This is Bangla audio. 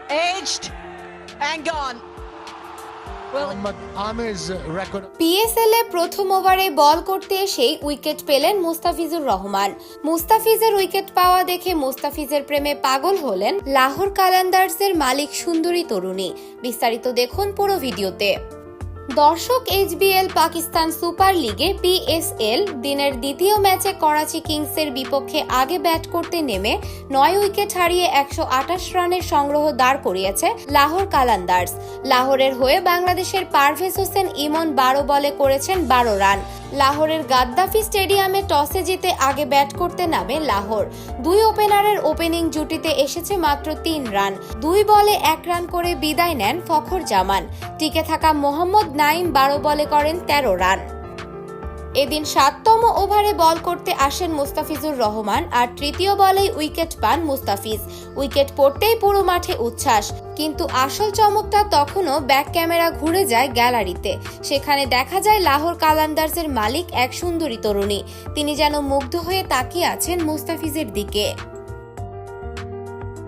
Edged and gone. পিএসএল এ প্রথম ওভারে বল করতে এসেই উইকেট পেলেন মুস্তাফিজুর রহমান। মুস্তাফিজের উইকেট পাওয়া দেখে মুস্তাফিজের প্রেমে পাগল হলেন লাহোর কালান্দার্সের মালিক সুন্দরী তরুণী। বিস্তারিত দেখুন পুরো ভিডিওতে। দর্শক, এইচবিএল পাকিস্তান সুপার লিগে পিএসএল দিনের দ্বিতীয় ম্যাচে করাচি কিংসের বিপক্ষে আগে ব্যাট করতে নেমে 9 উইকেট হারিয়ে 128 রানের সংগ্রহ দাঁড় করিয়েছে লাহোর কালান্দার্স। লাহোরের হয়ে বাংলাদেশের পারভেজ হোসেন ইমন 12 বলে করেছেন 12 রান। লাহোরের গাদ্দাফি স্টেডিয়ামে টসে জিতে আগে ব্যাট করতে নামে লাহোর। 2 ওপেনারের ওপেনিং জুটিতে এসেছে মাত্র 3 রান। 2 বলে 1 রান করে বিদায় নেন ফখর জামান। টিকে থাকা মোহাম্মদ নাইম 12 বলে করেন 13 রান। এদিন 7তম ওভারে বল করতে আসেন মুস্তাফিজুর রহমান, আর তৃতীয় বলেই উইকেট পান মুস্তাফিজ। উইকেট পড়তেই পুরো মাঠে উচ্ছ্বাস, কিন্তু আসল চমকটা তখনও ব্যাক ক্যামেরা ঘুরে যায় গ্যালারিতে। সেখানে দেখা যায় লাহোর কালান্দার্সের মালিক এক সুন্দরী তরুণী। তিনি যেন মুগ্ধ হয়ে তাকিয়ে আছেন মুস্তাফিজের দিকে।